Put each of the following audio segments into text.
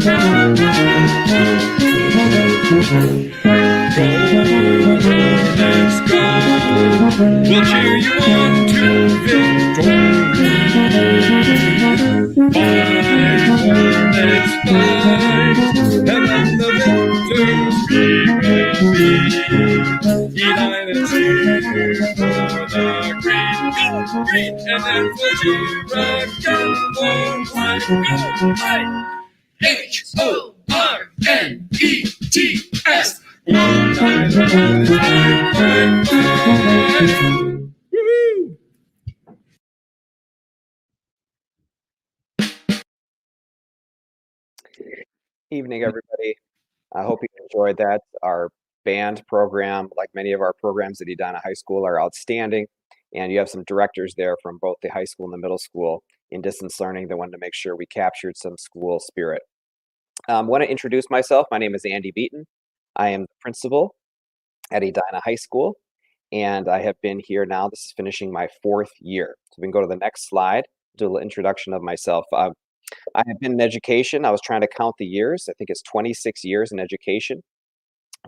let's go. We'll cheer you on to victory. Fight, let's fight, and then the victors we will be. Edina cheers for the green, go green, and then we'll cheer again for white, go white. HORNETS. Evening, everybody. I hope you enjoyed that. Our band program, like many of our programs at Edina High School, are outstanding. And you have some directors there from both the high school and the middle school in distance learning that wanted to make sure we captured some school spirit. I want to introduce myself. My name is Andy Beaton. I am the principal at Edina High School, and I have been here now. This is finishing my 4th year. So we can go to the next slide, do a little introduction of myself. I have been in education. I was trying to count the years. I think it's 26 years in education.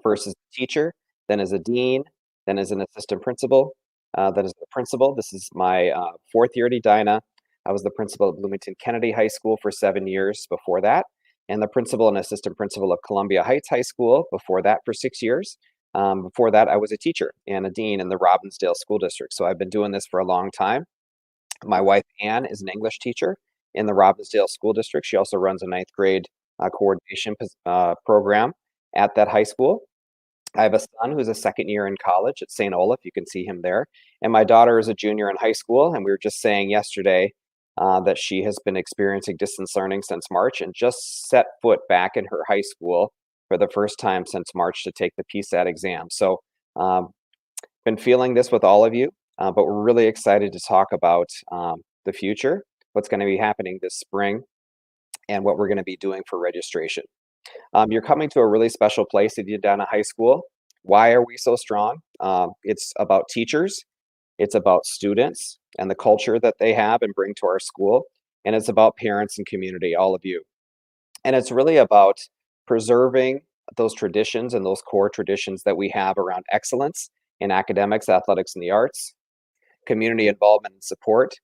First as a teacher, then as a dean, then as an assistant principal, then as the principal. This is my 4th year at Edina. I was the principal at Bloomington Kennedy High School for 7 years before that, and the principal and assistant principal of Columbia Heights High School before that for 6 years. Before that, I was a teacher and a dean in the Robbinsdale School District. So I've been doing this for a long time. My wife, Ann, is an English teacher in the Robbinsdale School District. She also runs a 9th grade coordination program at that high school. I have a son who's a 2nd year in college at St. Olaf. You can see him there. And my daughter is a junior in high school. And we were just saying yesterday that she has been experiencing distance learning since March and just set foot back in her high school for the first time since March to take the PSAT exam. So been feeling this with all of you, but we're really excited to talk about the future, what's going to be happening this spring, and what we're going to be doing for registration. You're coming to a really special place at Edina High School. Why are we so strong? It's about teachers, it's about students and the culture that they have and bring to our school, and it's about parents and community, all of you. And it's really about preserving those traditions and those core traditions that we have around excellence in academics, athletics, and the arts, community involvement and support,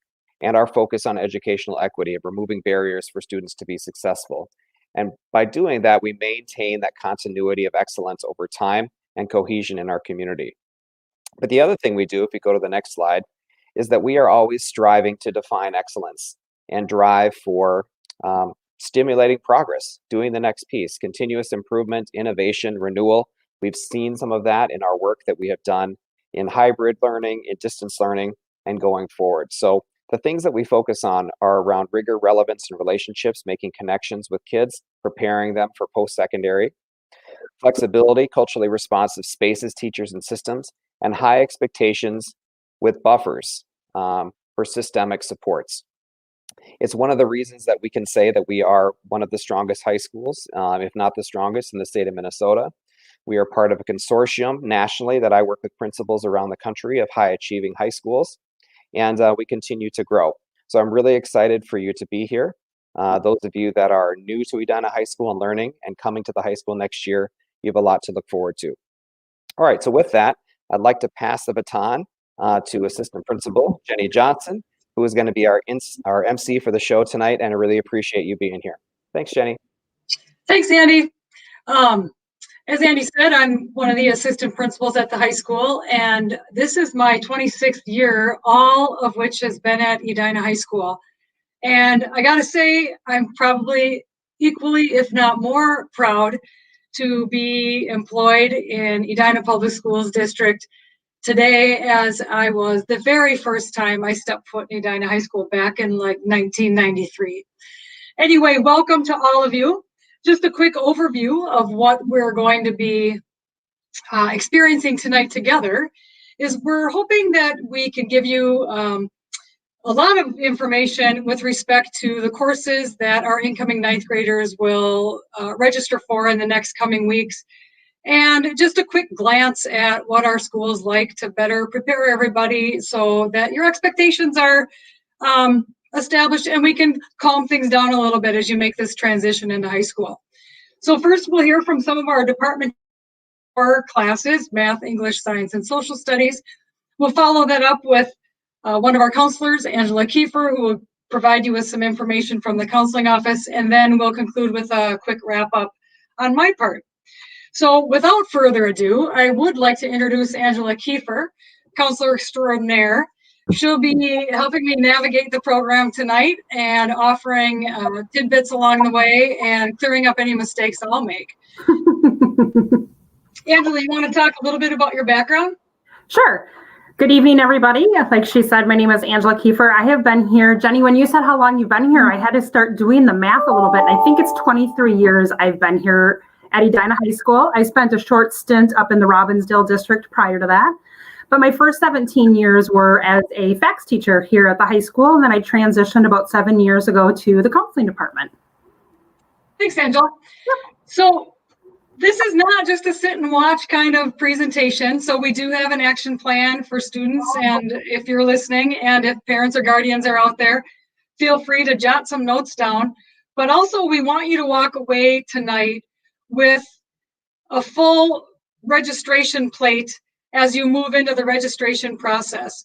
and our focus on educational equity of removing barriers for students to be successful. And by doing that, we maintain that continuity of excellence over time and cohesion in our community. But the other thing we do, if we go to the next slide, is that we are always striving to define excellence and drive for stimulating progress, doing the next piece, continuous improvement, innovation, renewal. We've seen some of that in our work that we have done in hybrid learning, in distance learning, and going forward. So the things that we focus on are around rigor, relevance, and relationships, making connections with kids, preparing them for post-secondary, flexibility, culturally responsive spaces, teachers, and systems, and high expectations with buffers for systemic supports. It's one of the reasons that we can say that we are one of the strongest high schools, if not the strongest in the state of Minnesota. We are part of a consortium nationally that I work with principals around the country of high achieving high schools, and we continue to grow. So I'm really excited for you to be here. Those of you that are new to Edina High School and learning and coming to the high school next year, you have a lot to look forward to. All right, so with that, I'd like to pass the baton to Assistant Principal Jenny Johnson, who is going to be our MC for the show tonight, and I really appreciate you being here. Thanks, Jenny. Thanks, Andy. As Andy said, I'm one of the assistant principals at the high school, and this is my 26th year, all of which has been at Edina High School. And I gotta say, I'm probably equally, if not more, proud to be employed in Edina Public Schools District today, as I was the very first time I stepped foot in Edina High School back in like 1993. Anyway, welcome to all of you. Just a quick overview of what we're going to be experiencing tonight together is we're hoping that we can give you a lot of information with respect to the courses that our incoming 9th graders will register for in the next coming weeks. And just a quick glance at what our schools like to better prepare everybody so that your expectations are established and we can calm things down a little bit as you make this transition into high school. So first we'll hear from some of our department classes, math, English, science, and social studies. We'll follow that up with one of our counselors, Angela Kiefer, who will provide you with some information from the counseling office, and then we'll conclude with a quick wrap up on my part. So without further ado, I would like to introduce Angela Kiefer, counselor extraordinaire. She'll be helping me navigate the program tonight and offering tidbits along the way and clearing up any mistakes I'll make. Angela, you want to talk a little bit about your background? Sure. Good evening, everybody. Like she said, my name is Angela Kiefer. I have been here. Jenny, when you said how long you've been here, I had to start doing the math a little bit. And I think it's 23 years I've been here at Edina High School. I spent a short stint up in the Robbinsdale district prior to that. But my first 17 years were as a FACS teacher here at the high school. And then I transitioned about 7 years ago to the counseling department. Thanks, Angela. Yep. So this is not just a sit and watch kind of presentation. So we do have an action plan for students. And if you're listening and if parents or guardians are out there, feel free to jot some notes down. But also we want you to walk away tonight with a full registration plate as you move into the registration process.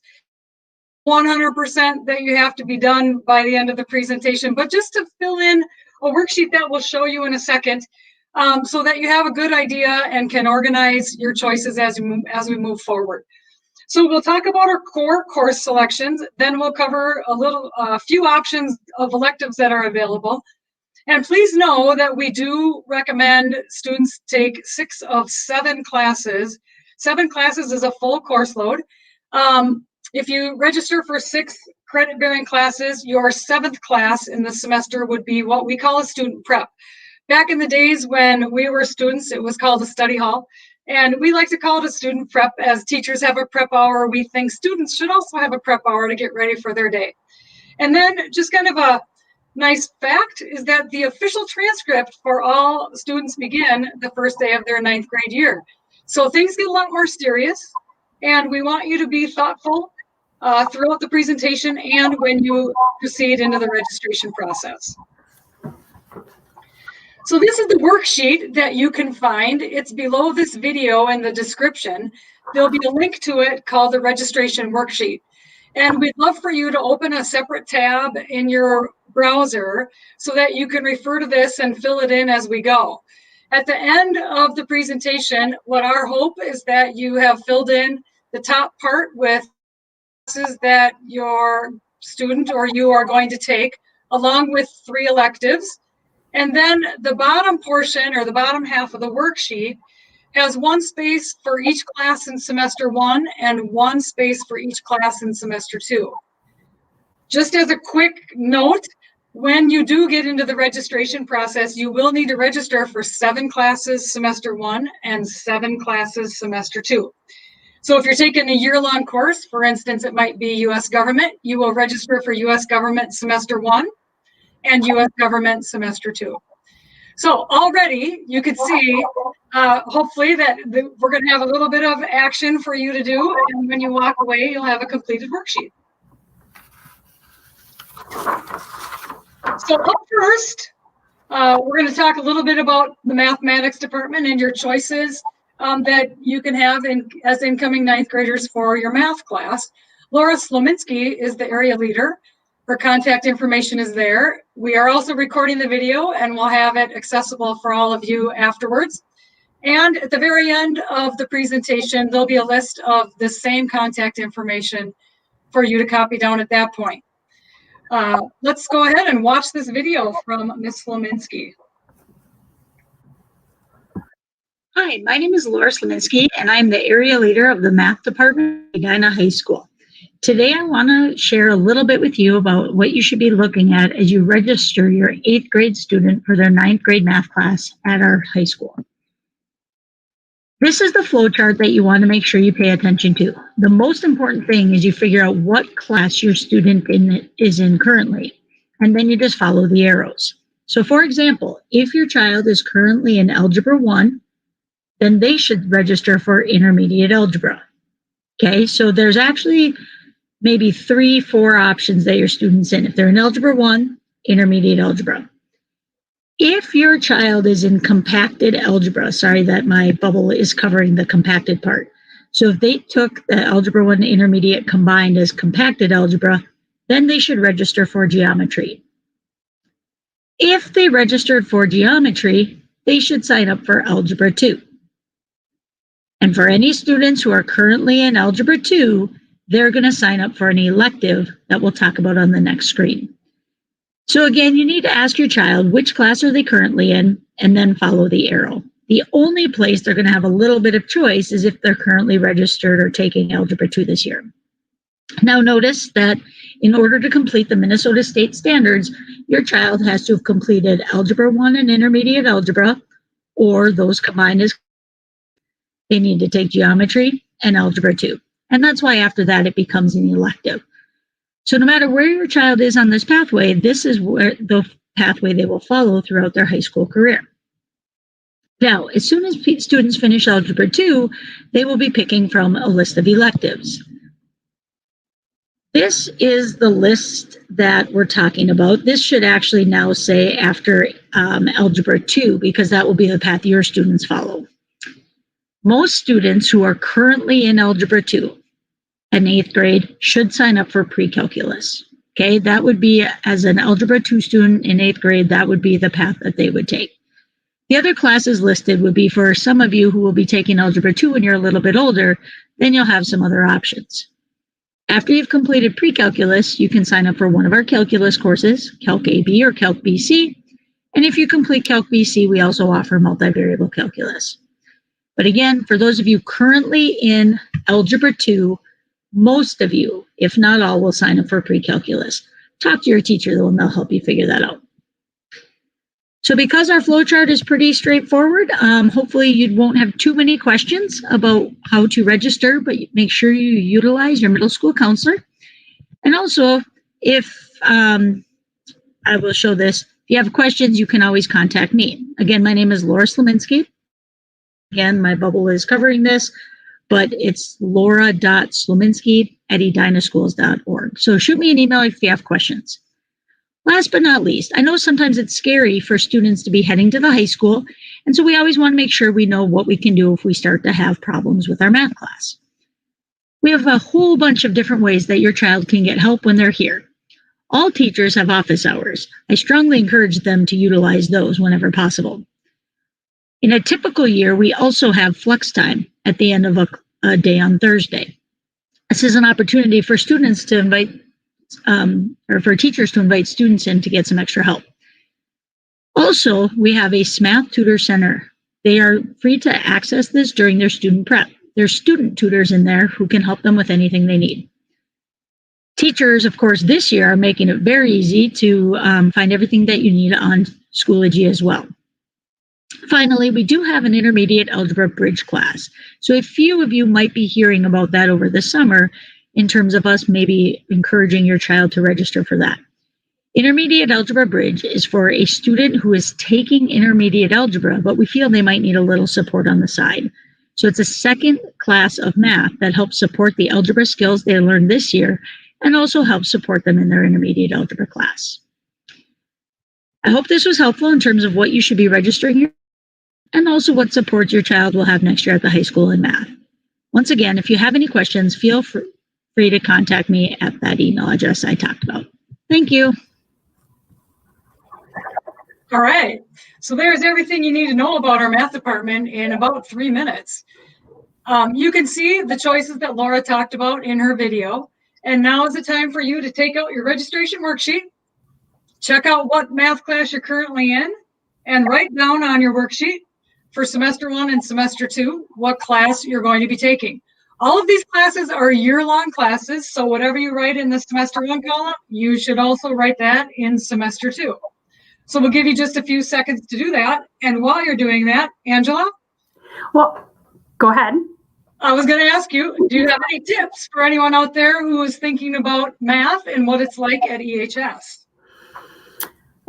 100% that you have to be done by the end of the presentation, but just to fill in a worksheet that we'll show you in a second, so that you have a good idea and can organize your choices as we move forward. So we'll talk about our core course selections, then we'll cover a few options of electives that are available. And please know that we do recommend students take 6 of 7 classes. 7 classes is a full course load. If you register for 6 credit-bearing classes, your 7th class in the semester would be what we call a student prep. Back in the days when we were students, it was called a study hall. And we like to call it a student prep. As teachers have a prep hour, we think students should also have a prep hour to get ready for their day. And then just kind of a nice fact is that the official transcript for all students begin the first day of their 9th grade year. So things get a lot more serious, and we want you to be thoughtful throughout the presentation and when you proceed into the registration process. So this is the worksheet that you can find. It's below this video in the description. There'll be a link to it called the registration worksheet. And we'd love for you to open a separate tab in your browser so that you can refer to this and fill it in as we go. At the end of the presentation, what our hope is that you have filled in the top part with classes that your student or you are going to take, along with 3 electives. And then the bottom portion or the bottom half of the worksheet has 1 space for each class in semester 1 and 1 space for each class in semester 2. Just as a quick note, when you do get into the registration process, you will need to register for 7 classes semester 1 and 7 classes semester 2. So if you're taking a year-long course, for instance, it might be U.S. government, you will register for U.S. government semester 1 and U.S. government semester 2. So already you can see, hopefully, that we're going to have a little bit of action for you to do. And when you walk away, you'll have a completed worksheet. So up first, we're going to talk a little bit about the mathematics department and your choices that you can have as incoming 9th graders for your math class. Laura Slominski is the area leader. Her contact information is there. We are also recording the video and we'll have it accessible for all of you afterwards. And at the very end of the presentation, there'll be a list of the same contact information for you to copy down at that point. Let's go ahead and watch this video from Ms. Slominski. Hi, my name is Laura Slominski, and I'm the area leader of the math department at Edina High School. Today, I want to share a little bit with you about what you should be looking at as you register your 8th grade student for their 9th grade math class at our high school. This is the flow chart that you want to make sure you pay attention to. The most important thing is you figure out what class your student is in currently, and then you just follow the arrows. So for example, if your child is currently in Algebra 1, then they should register for intermediate algebra. Okay, so there's actually maybe 3-4 options that your student's in. If they're in Algebra 1, intermediate algebra. If your child is in compacted algebra, sorry that my bubble is covering the compacted part. So if they took the Algebra 1 Intermediate combined as compacted algebra, then they should register for geometry. If they registered for geometry, they should sign up for Algebra 2. And for any students who are currently in Algebra 2, they're going to sign up for an elective that we'll talk about on the next screen. So again, you need to ask your child which class are they currently in, and then follow the arrow. The only place they're going to have a little bit of choice is if they're currently registered or taking Algebra 2 this year. Now notice that in order to complete the Minnesota State Standards, your child has to have completed Algebra 1 and Intermediate Algebra, or those combined as they need to take Geometry and Algebra 2. And that's why after that it becomes an elective. So no matter where your child is on this pathway, this is where the pathway they will follow throughout their high school career. Now, as soon as students finish Algebra 2, they will be picking from a list of electives. This is the list that we're talking about. This should actually now say after Algebra 2, because that will be the path your students follow. Most students who are currently in Algebra 2 in 8th grade should sign up for pre-calculus. Okay, that would be, as an Algebra 2 student in 8th grade, that would be the path that they would take. The other classes listed would be for some of you who will be taking Algebra 2 when you're a little bit older, then you'll have some other options. After you've completed pre-calculus, you can sign up for one of our calculus courses, Calc AB or Calc BC. And if you complete Calc BC, we also offer multivariable calculus. But again, for those of you currently in Algebra 2, most of you, if not all, will sign up for pre-calculus. Talk to your teacher though, and they'll help you figure that out. So because our flowchart is pretty straightforward, hopefully you won't have too many questions about how to register, but make sure you utilize your middle school counselor. And also, if I will show this, if you have questions, you can always contact me. Again, my name is Laura Slominski. Again, my bubble is covering this, but it's laura.slominski@edinaschools.org. So shoot me an email if you have questions. Last but not least, I know sometimes it's scary for students to be heading to the high school, and so we always want to make sure we know what we can do if we start to have problems with our math class. We have a whole bunch of different ways that your child can get help when they're here. All teachers have office hours. I strongly encourage them to utilize those whenever possible. In a typical year, we also have flex time at the end of a day on Thursday. This is an opportunity for students to invite or for teachers to invite students in to get some extra help. Also, we have a SMATH Tutor Center. They are free to access this during their student prep. There's student tutors in there who can help them with anything they need. Teachers, of course, this year are making it very easy to find everything that you need on Schoology as well. Finally, we do have an intermediate algebra bridge class. So a few of you might be hearing about that over the summer in terms of us maybe encouraging your child to register for that. Intermediate algebra bridge is for a student who is taking intermediate algebra, but we feel they might need a little support on the side. So it's a second class of math that helps support the algebra skills they learned this year and also helps support them in their intermediate algebra class. I hope this was helpful in terms of what you should be registering here and also what supports your child will have next year at the high school in math. Once again, if you have any questions, feel free to contact me at that email address I talked about. Thank you. All right. So there's everything you need to know about our math department in about 3 minutes. You can see the choices that Laura talked about in her video. And now is the time for you to take out your registration worksheet, check out what math class you're currently in, and write down on your worksheet for semester 1 and semester 2 what class you're going to be taking. All of these classes are year-long classes, so whatever you write in the semester 1 column, you should also write that in semester 2. So we'll give you just a few seconds to do that. And while you're doing that, Angela? Well, go ahead. I was going to ask you, do you have any tips for anyone out there who is thinking about math and what it's like at EHS?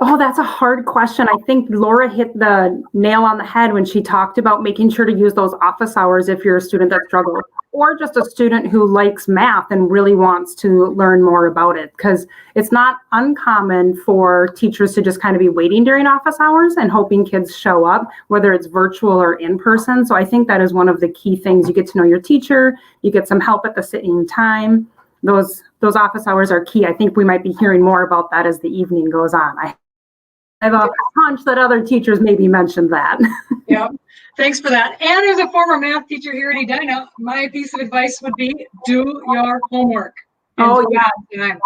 Oh, that's a hard question. I think Laura hit the nail on the head when she talked about making sure to use those office hours if you're a student that struggles, or just a student who likes math and really wants to learn more about it. Because it's not uncommon for teachers to just kind of be waiting during office hours and hoping kids show up, whether it's virtual or in person. So I think that is one of the key things. You get to know your teacher, you get some help at the same time. Those office hours are key. I think we might be hearing more about that as the evening goes on. I have a hunch that other teachers maybe mentioned that. Yeah, thanks for that. And as a former math teacher here at Edina, my piece of advice would be do your homework. Oh, yeah.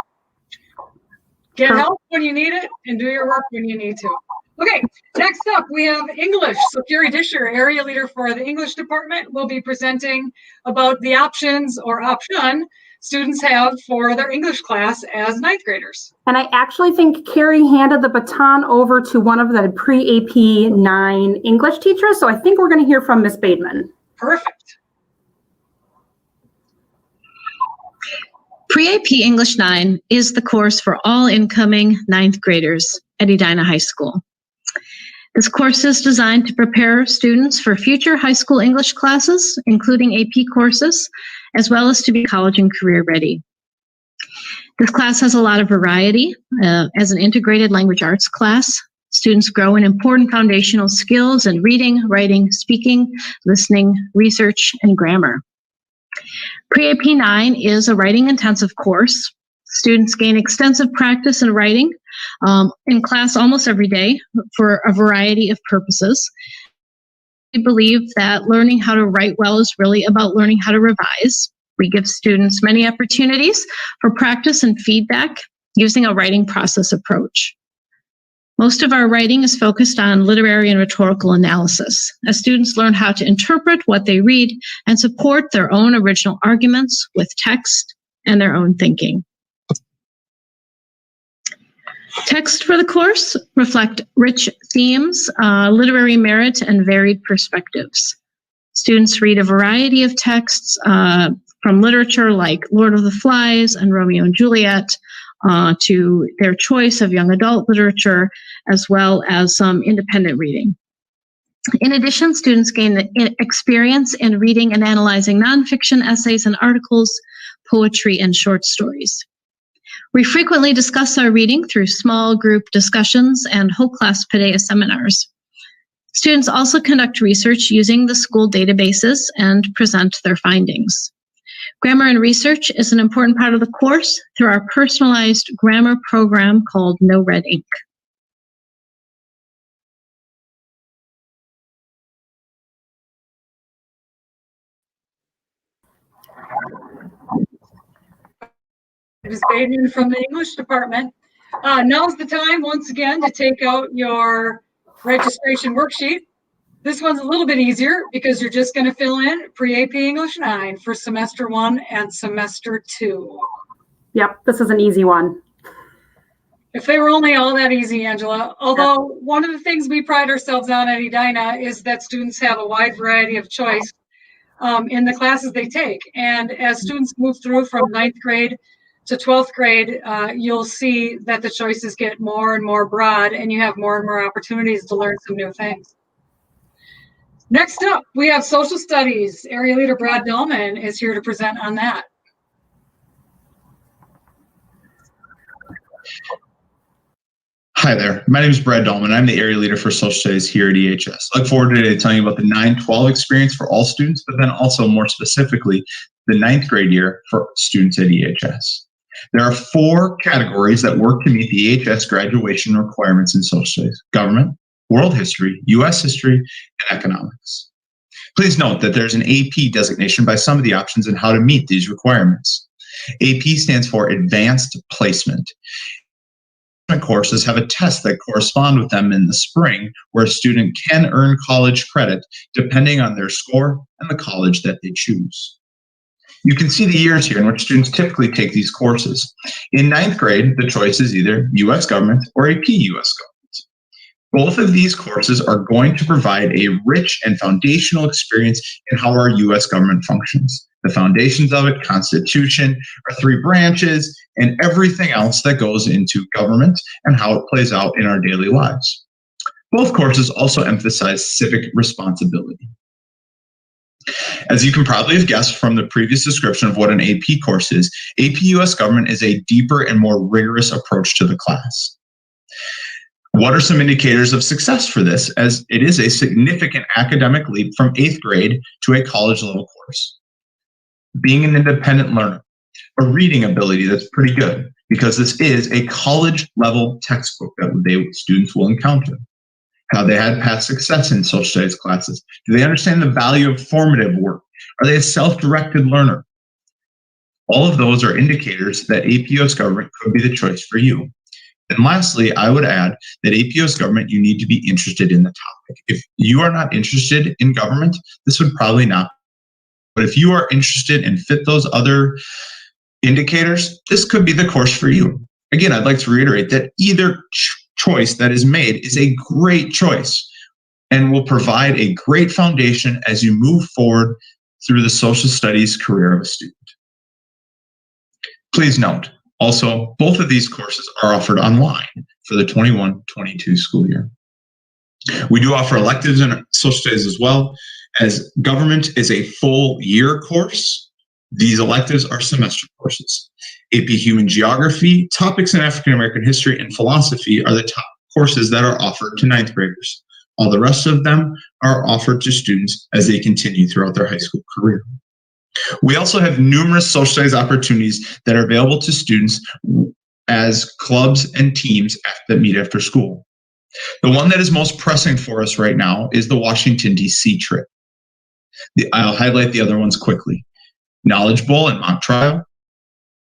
Get help when you need it and do your work when you need to. Okay, next up we have English. So Carrie Disher, area leader for the English department, will be presenting about the options or option students have for their English class as ninth graders. And I actually think Carrie handed the baton over to one of the pre-AP 9 English teachers. So I think we're going to hear from Miss Bademan. Perfect. Pre-AP English 9 is the course for all incoming ninth graders at Edina High School. This course is designed to prepare students for future high school English classes, including AP courses, as well as to be college and career ready. This class has a lot of variety. As an integrated language arts class, students grow in important foundational skills in reading, writing, speaking, listening, research, and grammar. Pre-AP 9 is a writing intensive course. Students gain extensive practice in writing in class almost every day for a variety of purposes. We believe that learning how to write well is really about learning how to revise. We give students many opportunities for practice and feedback using a writing process approach. Most of our writing is focused on literary and rhetorical analysis, as students learn how to interpret what they read and support their own original arguments with text and their own thinking. Texts for the course reflect rich themes, literary merit, and varied perspectives. Students read a variety of texts from literature like Lord of the Flies and Romeo and Juliet, to their choice of young adult literature, as well as some independent reading. In addition, students gain experience in reading and analyzing nonfiction essays and articles, poetry, and short stories. We frequently discuss our reading through small group discussions and whole class Paideia seminars. Students also conduct research using the school databases and present their findings. Grammar and research is an important part of the course through our personalized grammar program called No Red Ink. Ms. Baden from the English department. Now's the time, once again, to take out your registration worksheet. This one's a little bit easier because you're just going to fill in pre-AP English 9 for semester 1 and semester 2. Yep, this is an easy one. If they were only all that easy, Angela. Although one of the things we pride ourselves on at Edina is that students have a wide variety of choice in the classes they take. And as students move through from 9th grade to 12th grade, you'll see that the choices get more and more broad and you have more and more opportunities to learn some new things. Next up, we have social studies. Area leader Brad Dahlman is here to present on that. Hi there, my name is Brad Dahlman. I'm the area leader for social studies here at EHS. I look forward today to telling you about the 9-12 experience for all students, but then also more specifically, the 9th grade year for students at EHS. There are 4 categories that work to meet the EHS graduation requirements in social studies: government, world history, U.S. history, and economics. Please note that there's an AP designation by some of the options and how to meet these requirements. AP stands for Advanced Placement. Courses have a test that correspond with them in the spring, where a student can earn college credit depending on their score and the college that they choose. You can see the years here in which students typically take these courses. In 9th grade, the choice is either U.S. government or AP U.S. government. Both of these courses are going to provide a rich and foundational experience in how our U.S. government functions. The foundations of it, Constitution, our 3 branches, and everything else that goes into government and how it plays out in our daily lives. Both courses also emphasize civic responsibility. As you can probably have guessed from the previous description of what an AP course is, AP US Government is a deeper and more rigorous approach to the class. What are some indicators of success for this, as it is a significant academic leap from 8th grade to a college level course? Being an independent learner, a reading ability that's pretty good, because this is a college level textbook that students will encounter. How they had past success in social studies classes. Do they understand the value of formative work? Are they a self-directed learner? All of those are indicators that AP US Government could be the choice for you. And lastly, I would add that AP US Government, you need to be interested in the topic. If you are not interested in government, this would probably not. But if you are interested and fit those other indicators, this could be the course for you. Again, I'd like to reiterate that either choice that is made is a great choice and will provide a great foundation as you move forward through the social studies career of a student. Please note, also, both of these courses are offered online for the 21-22 school year. We do offer electives in social studies as well, as government is a full year course. These electives are semester courses. AP Human Geography, Topics in African American History, and Philosophy are the top courses that are offered to 9th graders. All the rest of them are offered to students as they continue throughout their high school career. We also have numerous social studies opportunities that are available to students as clubs and teams that meet after school. The one that is most pressing for us right now is the Washington, D.C. trip. I'll highlight the other ones quickly. Knowledge Bowl and Mock Trial,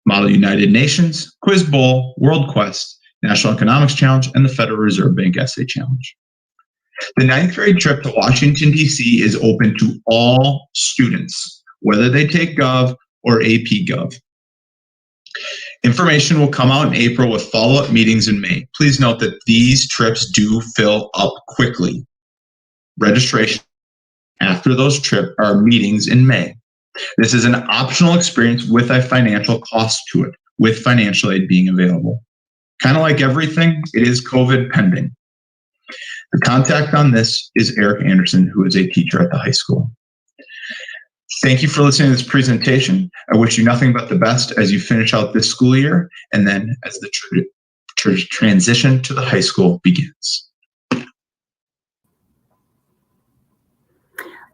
Model United Nations, Quiz Bowl, World Quest, National Economics Challenge, and the Federal Reserve Bank Essay Challenge. The 9th grade trip to Washington, D.C. is open to all students, whether they take Gov or AP Gov. Information will come out in April with follow-up meetings in May. Please note that these trips do fill up quickly. Registration after those meetings in May. This is an optional experience with a financial cost to it, with financial aid being available. Kind of like everything, it is COVID pending. The contact on this is Eric Anderson, who is a teacher at the high school. Thank you for listening to this presentation. I wish you nothing but the best as you finish out this school year and then as the transition to the high school begins.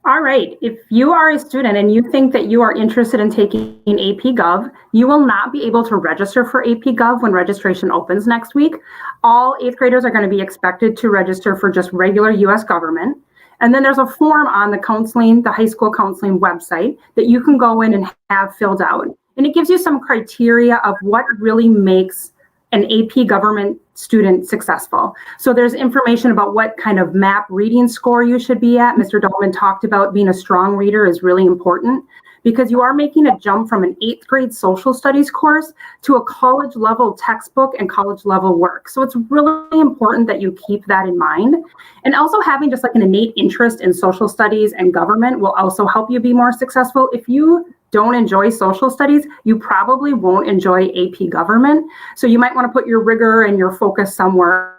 All right, if you are a student and you think that you are interested in taking AP Gov, you will not be able to register for AP Gov when registration opens next week. All 8th graders are going to be expected to register for just regular US government. And then there's a form on the high school counseling website that you can go in and have filled out. And it gives you some criteria of what really makes an AP government student successful. So there's information about what kind of MAP reading score you should be at. Mr. Dahlman talked about being a strong reader is really important because you are making a jump from an 8th grade social studies course to a college level textbook and college level work. So it's really important that you keep that in mind. And also having just like an innate interest in social studies and government will also help you be more successful. If you don't enjoy social studies, you probably won't enjoy AP government. So you might want to put your rigor and your focus somewhere,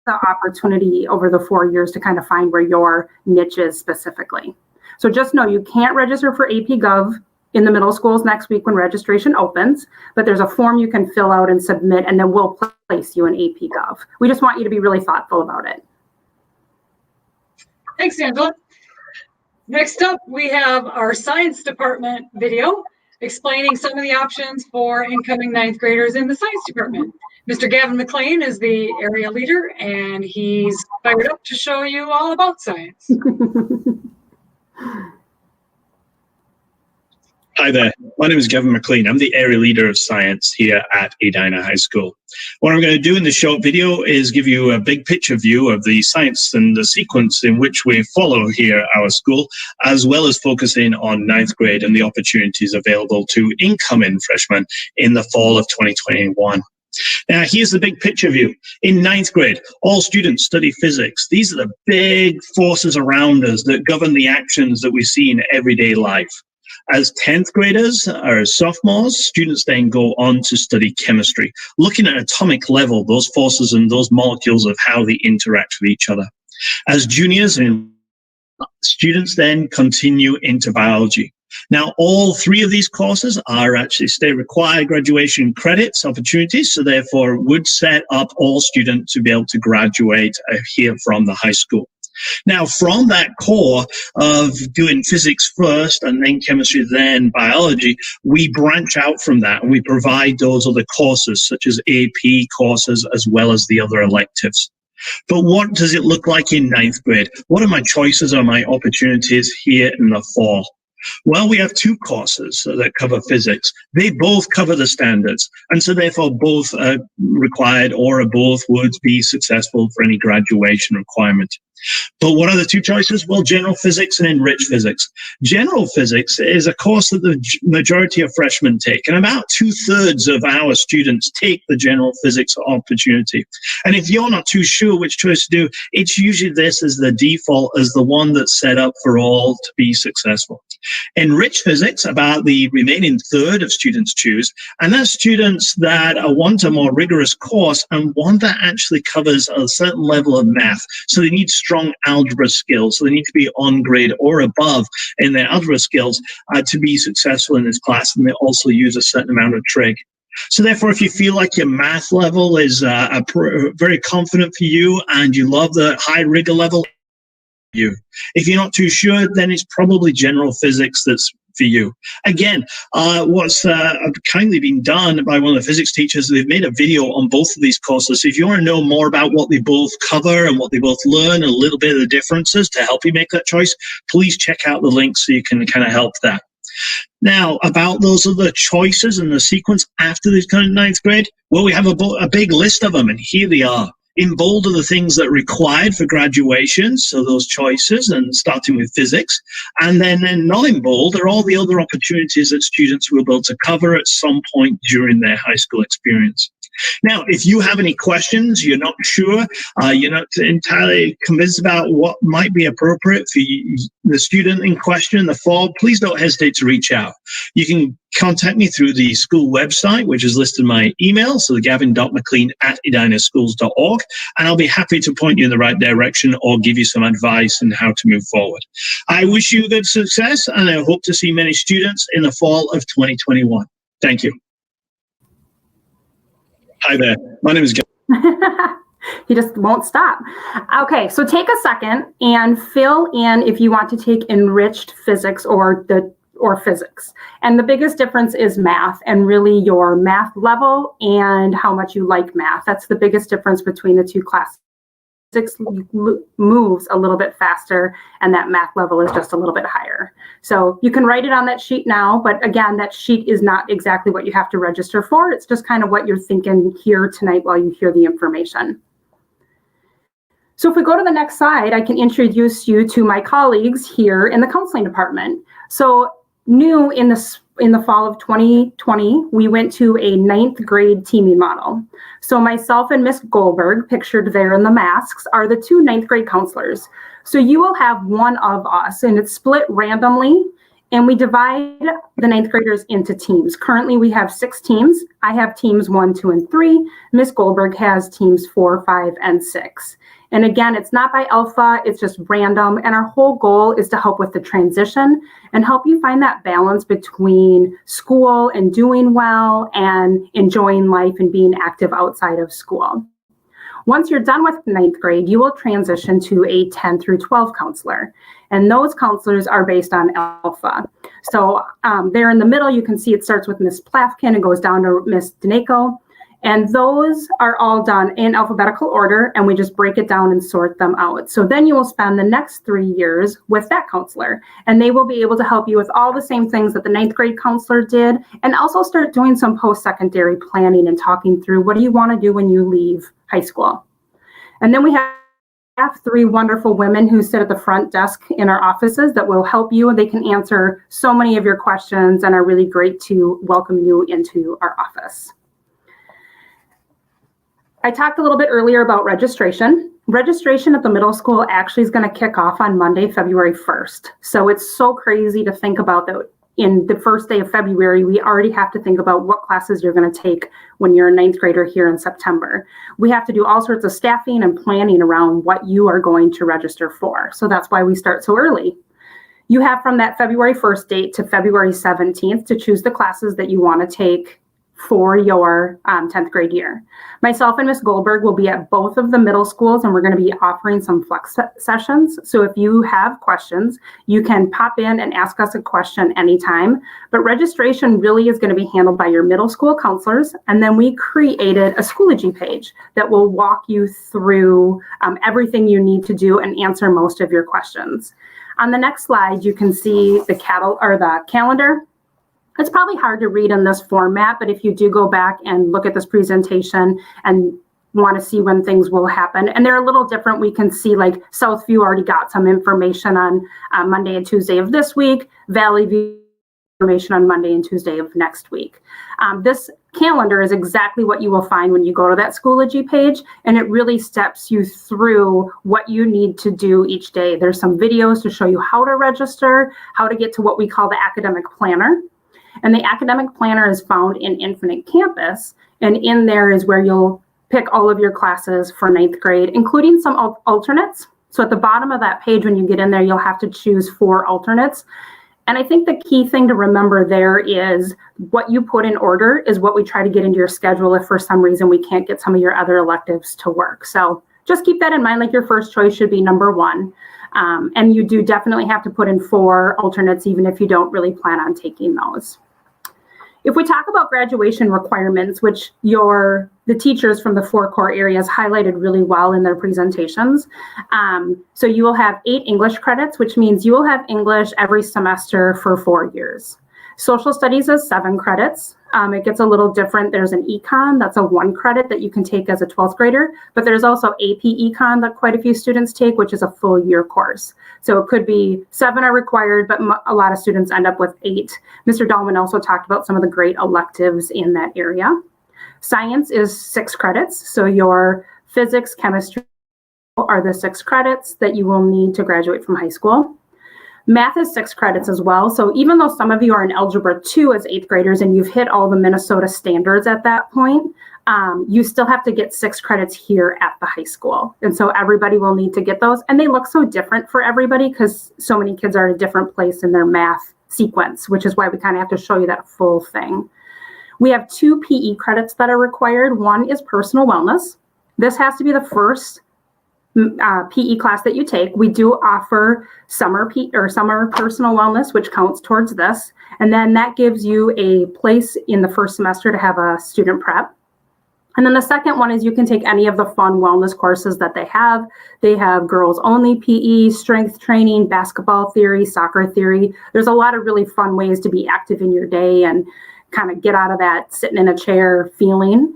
the opportunity over the 4 years to kind of find where your niche is specifically. So just know you can't register for AP Gov in the middle schools next week when registration opens, but there's a form you can fill out and submit, and then we'll place you in AP Gov. We just want you to be really thoughtful about it. Thanks, Angela. Next up, we have our science department video explaining some of the options for incoming 9th graders in the science department. Mr. Gavin McLean is the area leader, and he's fired up to show you all about science. Hi there, my name is Gavin McLean. I'm the area leader of science here at Edina High School. What I'm going to do in this short video is give you a big picture view of the science and the sequence in which we follow here at our school, as well as focusing on 9th grade and the opportunities available to incoming freshmen in the fall of 2021. Now, here's the big picture view. In ninth grade, all students study physics. These are the big forces around us that govern the actions that we see in everyday life. As 10th graders or sophomores, students then go on to study chemistry, looking at atomic level, those forces and those molecules of how they interact with each other. As juniors, students then continue into biology. Now, all three of these courses are actually state required graduation credits opportunities, so therefore would set up all students to be able to graduate here from the high school. Now, from that core of doing physics first and then chemistry, then biology, we branch out from that and we provide those other courses such as AP courses as well as the other electives. But what does it look like in ninth grade? What are my choices or my opportunities here in the fall? Well, we have two courses that cover physics. They both cover the standards, and so therefore both are required or both would be successful for any graduation requirement. But what are the two choices? Well, general physics and enriched physics. General physics is a course that the majority of freshmen take, and about 2/3 of our students take the general physics opportunity. And if you're not too sure which choice to do, it's usually this as the default, as the one that's set up for all to be successful. Enriched physics, about the remaining third of students choose, and that's students that want a more rigorous course and one that actually covers a certain level of math. So they need strong algebra skills. So they need to be on grade or above in their algebra skills to be successful in this class. And they also use a certain amount of trig. So therefore, if you feel like your math level is very confident for you and you love the high rigor level, if you're not too sure, then it's probably general physics that's for you. Again, what's kindly been done by one of the physics teachers, they've made a video on both of these courses. So if you want to know more about what they both cover and what they both learn, and a little bit of the differences to help you make that choice, please check out the link so you can kind of help that. Now, about those other choices and the sequence after this kind of ninth grade, well, we have a big list of them, and here they are. In bold are the things that are required for graduation, so those choices, and starting with physics. And then not in bold are all the other opportunities that students will be able to cover at some point during their high school experience. Now, if you have any questions, you're not sure, you're not entirely convinced about what might be appropriate for the student in question in the fall, please don't hesitate to reach out. You can contact me through the school website, which is listed in my email, so gavin.mclean@edinaschools.org, and I'll be happy to point you in the right direction or give you some advice on how to move forward. I wish you good success, and I hope to see many students in the fall of 2021. Thank you. Hi there. My name is Gavin. He just won't stop. Okay, so take a second and fill in if you want to take enriched physics or physics. And the biggest difference is math, and really your math level and how much you like math. That's the biggest difference between the two classes. Physics moves a little bit faster, and that math level is just a little bit higher. So you can write it on that sheet now, but again, that sheet is not exactly what you have to register for. It's just kind of what you're thinking here tonight while you hear the information. So if we go to the next slide, I can introduce you to my colleagues here in the counseling department. So new in the fall of 2020, we went to a 9th grade teaming model. So myself and Miss Goldberg, pictured there in the masks, are the two 9th grade counselors. So you will have one of us, and it's split randomly, and we divide the 9th graders into teams. Currently, we have 6 teams. I have teams 1, 2, and 3. Miss Goldberg has teams 4, 5, and 6. And again, it's not by alpha, it's just random. And our whole goal is to help with the transition and help you find that balance between school and doing well and enjoying life and being active outside of school. Once you're done with 9th grade, you will transition to a 10 through 12 counselor. And those counselors are based on alpha. So there in the middle, you can see it starts with Miss Plafkin and goes down to Miss Daneko. And those are all done in alphabetical order, and we just break it down and sort them out. So then you will spend the next 3 years with that counselor, and they will be able to help you with all the same things that the 9th grade counselor did, and also start doing some post-secondary planning and talking through what do you want to do when you leave high school. And then we have 3 wonderful women who sit at the front desk in our offices that will help you, and they can answer so many of your questions and are really great to welcome you into our office. I talked a little bit earlier about registration. Registration at the middle school actually is going to kick off on Monday, February 1st. So it's so crazy to think about that in the first day of February, we already have to think about what classes you're going to take when you're a 9th grader here in September. We have to do all sorts of staffing and planning around what you are going to register for. So that's why we start so early. You have from that February 1st date to February 17th to choose the classes that you want to take for your 10th grade year. Myself and Ms. Goldberg will be at both of the middle schools, and we're going to be offering some flex sessions. So if you have questions, you can pop in and ask us a question anytime. But registration really is going to be handled by your middle school counselors. And then we created a Schoology page that will walk you through everything you need to do and answer most of your questions. On the next slide, you can see the calendar. It's probably hard to read in this format, but if you do go back and look at this presentation and want to see when things will happen, and they're a little different, we can see like Southview already got some information on Monday and Tuesday of this week, Valley View information on Monday and Tuesday of next week. This calendar is exactly what you will find when you go to that Schoology page, and it really steps you through what you need to do each day. There's some videos to show you how to register, how to get to what we call the academic planner. And the academic planner is found in Infinite Campus, and in there is where you'll pick all of your classes for 9th grade, including some alternates. So at the bottom of that page, when you get in there, you'll have to choose 4 alternates. And I think the key thing to remember there is what you put in order is what we try to get into your schedule if for some reason we can't get some of your other electives to work. So just keep that in mind, like your first choice should be number 1. And you do definitely have to put in 4 alternates, even if you don't really plan on taking those. If we talk about graduation requirements, which the teachers from the 4 core areas highlighted really well in their presentations. So you will have 8 English credits, which means you will have English every semester for 4 years. Social studies is 7 credits. It gets a little different. There's an econ, that's a 1 credit that you can take as a 12th grader, but there's also AP econ that quite a few students take, which is a full year course. So it could be 7 are required, but a lot of students end up with 8. Mr. Dahlman also talked about some of the great electives in that area. Science is 6 credits. So your physics, chemistry are the 6 credits that you will need to graduate from high school. Math is 6 credits as well. So even though some of you are in Algebra 2 as 8th graders and you've hit all the Minnesota standards at that point, you still have to get 6 credits here at the high school. And so everybody will need to get those. And they look so different for everybody because so many kids are at a different place in their math sequence, which is why we kind of have to show you that full thing. We have 2 PE credits that are required. One is personal wellness. This has to be the first PE class that you take. We do offer summer personal wellness, which counts towards this. And then that gives you a place in the first semester to have a student prep. And then the second one is you can take any of the fun wellness courses that they have. They have girls only PE, strength training, basketball theory, soccer theory. There's a lot of really fun ways to be active in your day and kind of get out of that sitting in a chair feeling.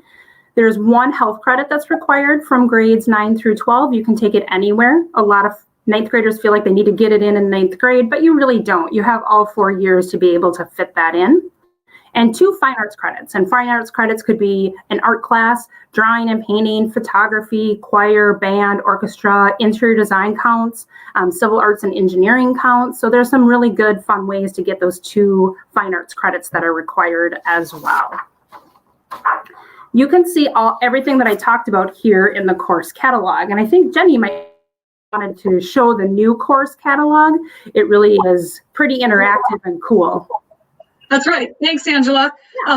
There's 1 health credit that's required from grades 9 through 12. You can take it anywhere. A lot of 9th graders feel like they need to get it in 9th grade, but you really don't. You have all 4 years to be able to fit that in. And 2 fine arts credits. And fine arts credits could be an art class, drawing and painting, photography, choir, band, orchestra, interior design counts, civil arts and engineering counts. So there's some really good fun ways to get those 2 fine arts credits that are required as well. You can see everything that I talked about here in the course catalog. And I think Jenny might wanted to show the new course catalog. It really is pretty interactive and cool. That's right. Thanks, Angela.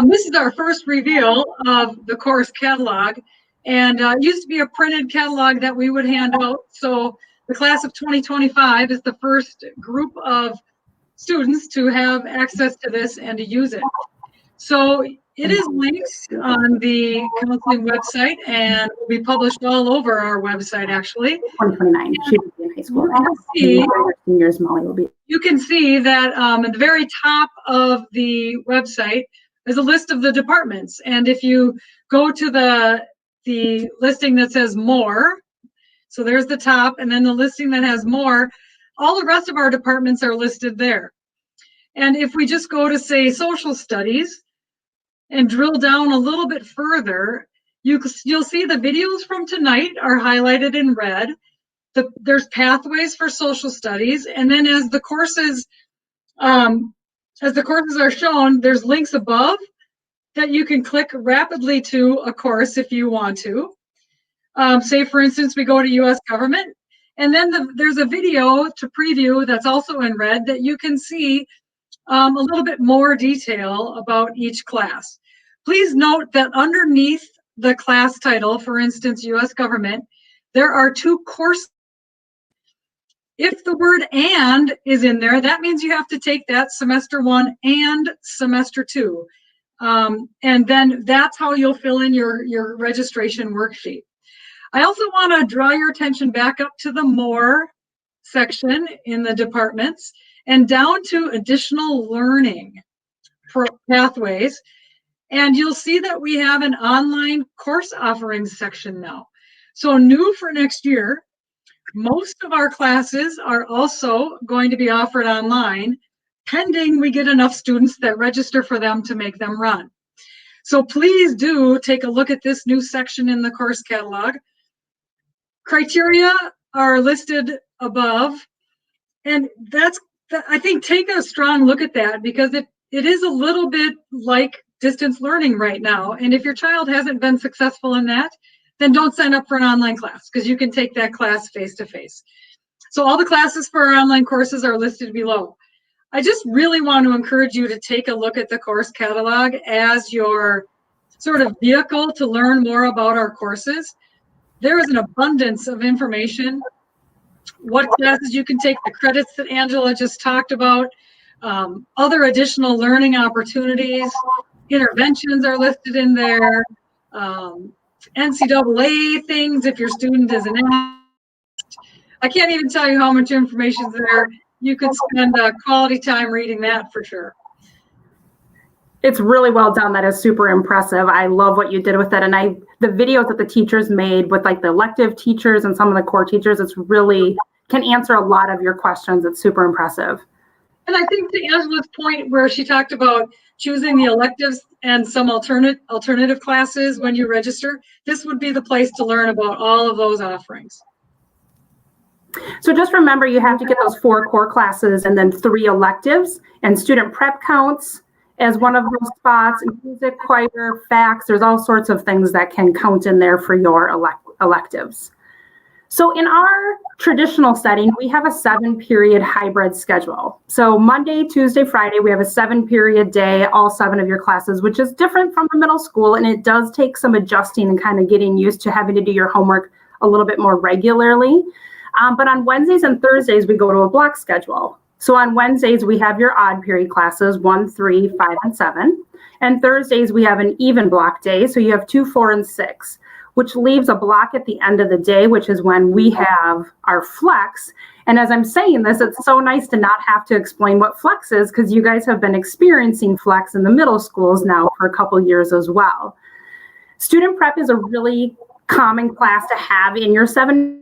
This is our first reveal of the course catalog. And it used to be a printed catalog that we would hand out. So the class of 2025 is the first group of students to have access to this and to use it. So it is linked on the counseling website and will be published all over our website, actually. 2029, she will be in high school. You can see that at the very top of the website is a list of the departments. And if you go to the listing that says more, so there's the top, and then the listing that has more, all the rest of our departments are listed there. And if we just go to, say, social studies, and drill down a little bit further, You'll see the videos from tonight are highlighted in red. There's pathways for social studies, and then as the courses are shown, there's links above that you can click rapidly to a course if you want to. Say, for instance, we go to U.S. government, and then there's a video to preview that's also in red that you can see a little bit more detail about each class. Please note that underneath the class title, for instance, U.S. government, there are 2 courses. If the word "and" is in there, that means you have to take that semester 1 and semester 2. And then that's how you'll fill in your registration worksheet. I also want to draw your attention back up to the More section in the departments and down to additional learning pathways. And you'll see that we have an online course offerings section now. So new for next year, most of our classes are also going to be offered online, pending we get enough students that register for them to make them run. So please do take a look at this new section in the course catalog. Criteria are listed above, and I think take a strong look at that, because it is a little bit like distance learning right now. And if your child hasn't been successful in that, then don't sign up for an online class, because you can take that class face-to-face. So all the classes for our online courses are listed below. I just really want to encourage you to take a look at the course catalog as your sort of vehicle to learn more about our courses. There is an abundance of information, what classes you can take, the credits that Angela just talked about, other additional learning opportunities, interventions are listed in there, NCAA things if your student is an athlete. I can't even tell you how much information is there. You could spend quality time reading that for sure. It's really well done. That is super impressive. I love what you did with it. And the videos that the teachers made with like the elective teachers and some of the core teachers, it's really can answer a lot of your questions. It's super impressive. And I think to Angela's point where she talked about choosing the electives and some alternative classes when you register, this would be the place to learn about all of those offerings. So just remember, you have to get those 4 core classes and then 3 electives, and student prep counts as one of those spots, music, choir, facts. There's all sorts of things that can count in there for your electives. So in our traditional setting, we have a 7-period hybrid schedule. So Monday, Tuesday, Friday, we have a 7-period day, all 7 of your classes, which is different from the middle school. And it does take some adjusting and kind of getting used to having to do your homework a little bit more regularly. But on Wednesdays and Thursdays, we go to a block schedule. So on Wednesdays, we have your odd period classes, 1, 3, 5, and 7. And Thursdays, we have an even block day. So you have 2, 4, and 6, which leaves a block at the end of the day, which is when we have our flex. And as I'm saying this, it's so nice to not have to explain what flex is, because you guys have been experiencing flex in the middle schools now for a couple years as well. Student prep is a really common class to have in your 7,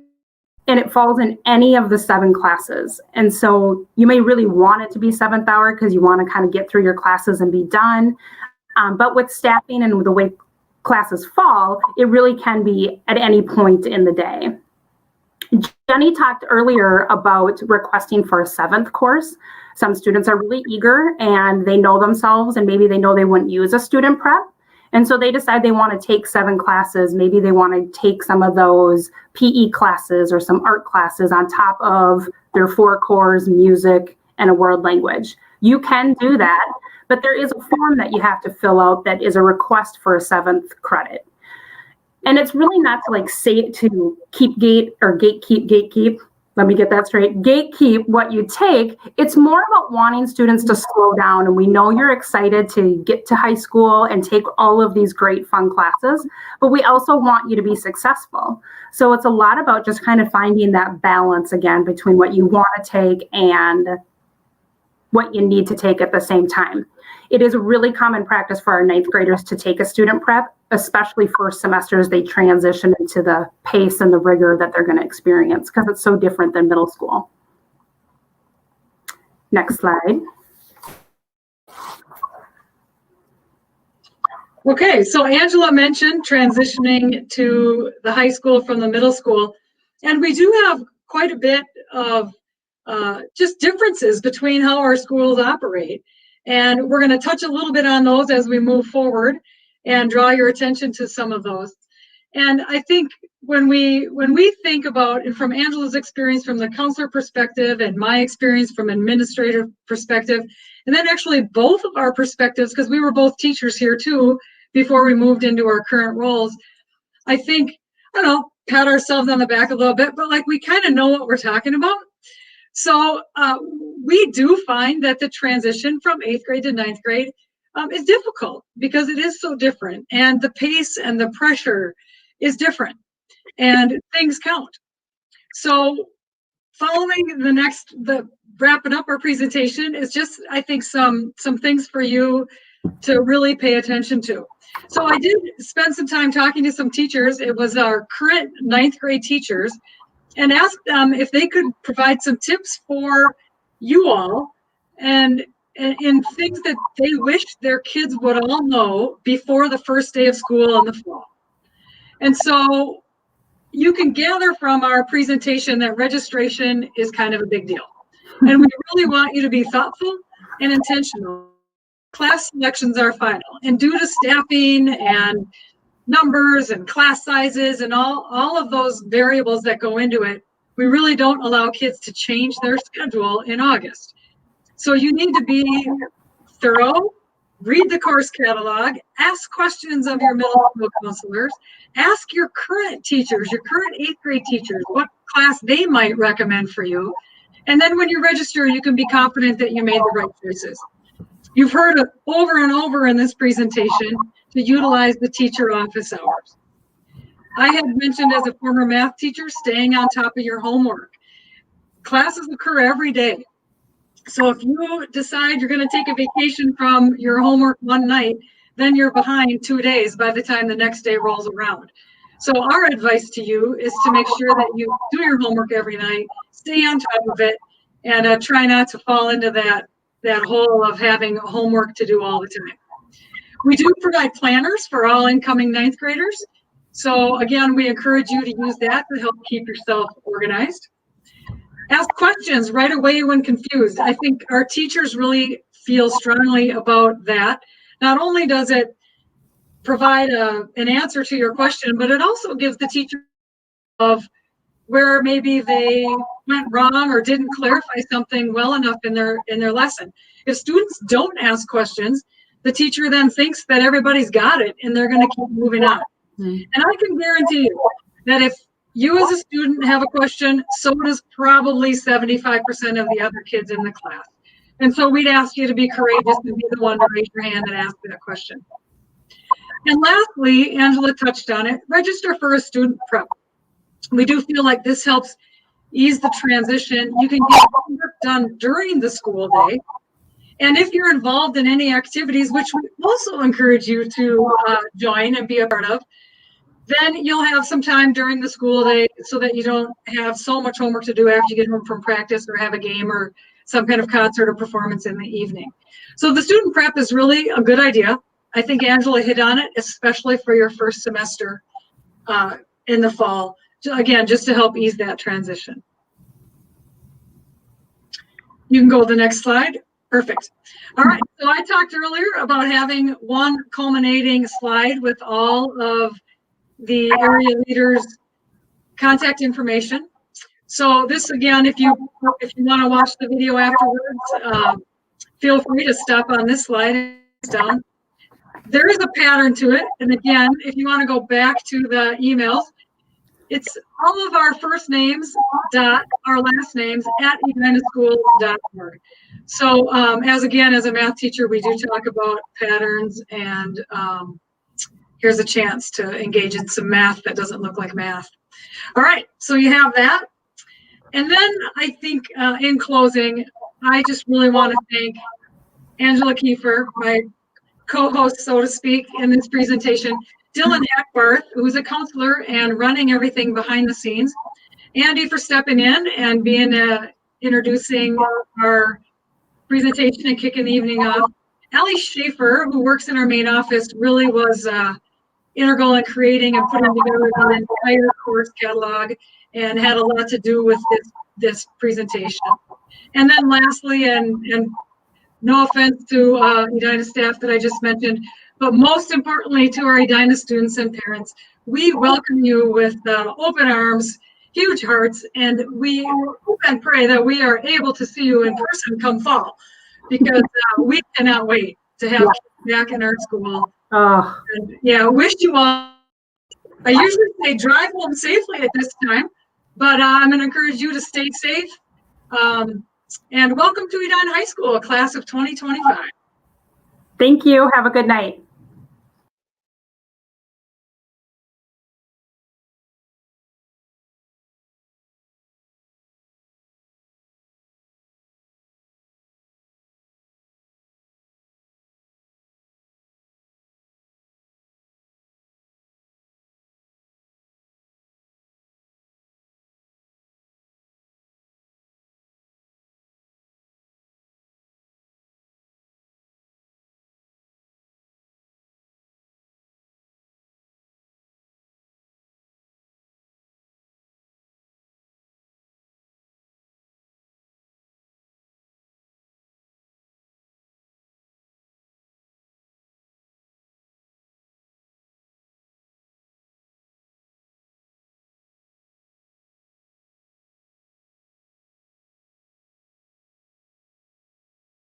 and it falls in any of the 7 classes. And so you may really want it to be 7th hour because you want to kind of get through your classes and be done. But with staffing and with the way classes fall, it really can be at any point in the day. Jenny talked earlier about requesting for a 7th course. Some students are really eager and they know themselves, and maybe they know they wouldn't use a student prep. And so they decide they want to take 7 classes. Maybe they want to take some of those PE classes or some art classes on top of their 4 cores, music, and a world language. You can do that, but there is a form that you have to fill out that is a request for a 7th credit. And it's really not to like say to gatekeep. Let me get that straight. Gatekeep what you take. It's more about wanting students to slow down. And we know you're excited to get to high school and take all of these great fun classes, but we also want you to be successful. So it's a lot about just kind of finding that balance again between what you want to take and what you need to take at the same time. It is a really common practice for our 9th graders to take a student prep, especially first semesters they transition into the pace and the rigor that they're going to experience because it's so different than middle school. Next slide. Okay, so Angela mentioned transitioning to the high school from the middle school, and we do have quite a bit of just differences between how our schools operate. And we're going to touch a little bit on those as we move forward and draw your attention to some of those. And I think when we think about, and from Angela's experience from the counselor perspective and my experience from administrative perspective, and then actually both of our perspectives, because we were both teachers here too before we moved into our current roles, I think, I don't know, pat ourselves on the back a little bit, but like we kind of know what we're talking about. So we do find that the transition from 8th grade to 9th grade is difficult because it is so different, and the pace and the pressure is different, and things count. So following the wrapping up our presentation is just, I think, some things for you to really pay attention to. So I did spend some time talking to some teachers. It was our current 9th grade teachers, and asked them if they could provide some tips for you all and in things that they wish their kids would all know before the first day of school in the fall. And so you can gather from our presentation that registration is kind of a big deal. And we really want you to be thoughtful and intentional. Class selections are final, and due to staffing and numbers and class sizes and all of those variables that go into it, we really don't allow kids to change their schedule in August. So you need to be thorough, read the course catalog, ask questions of your middle school counselors, ask your current teachers, your current 8th grade teachers, what class they might recommend for you. And then when you register, you can be confident that you made the right choices. You've heard it over and over in this presentation to utilize the teacher office hours. I had mentioned as a former math teacher, staying on top of your homework. Classes occur every day. So if you decide you're going to take a vacation from your homework one night, then you're behind 2 days by the time the next day rolls around. So our advice to you is to make sure that you do your homework every night, stay on top of it, and try not to fall into that hole of having homework to do all the time. We do provide planners for all incoming 9th graders. So again, we encourage you to use that to help keep yourself organized. Ask questions right away when confused. I think our teachers really feel strongly about that. Not only does it provide an answer to your question, but it also gives the teacher of where maybe they went wrong or didn't clarify something well enough in their lesson. If students don't ask questions, the teacher then thinks that everybody's got it and they're going to keep moving on. And I can guarantee you that if you as a student have a question, so does probably 75% of the other kids in the class. And so we'd ask you to be courageous and be the one to raise your hand and ask that question. And lastly, Angela touched on it, register for a student prep. We do feel like this helps ease the transition. You can get homework done during the school day. And if you're involved in any activities, which we also encourage you to join and be a part of, then you'll have some time during the school day so that you don't have so much homework to do after you get home from practice or have a game or some kind of concert or performance in the evening. So the student prep is really a good idea. I think Angela hit on it, especially for your first semester in the fall. Again, just to help ease that transition. You can go to the next slide. Perfect. All right, so I talked earlier about having one culminating slide with all of the area leaders' contact information. So this, again, if you want to watch the video afterwards, feel free to stop on this slide down. There is a pattern to it, and again, if you want to go back to the emails, it's all of our first names dot our last names at edinaschool.org. So as a math teacher, we do talk about patterns, and here's a chance to engage in some math that doesn't look like math. All right, so you have that. And then I think in closing, I just really want to thank Angela Kiefer, my co-host, so to speak, in this presentation, Dylan Ackbarth, who's a counselor and running everything behind the scenes, Andy for stepping in and being introducing our presentation and kicking the evening off, Allie Schaefer, who works in our main office, really was integral in creating and putting together the entire course catalog and had a lot to do with this presentation. And then lastly, and no offense to Edina staff that I just mentioned, but most importantly to our Edina students and parents, we welcome you with open arms, huge hearts, and we hope and pray that we are able to see you in person come fall, because we cannot wait to have you back in our school. And, yeah, wish you all, I usually say drive home safely at this time, but I'm going to encourage you to stay safe. And welcome to Edina High School, class of 2025. Thank you. Have a good night.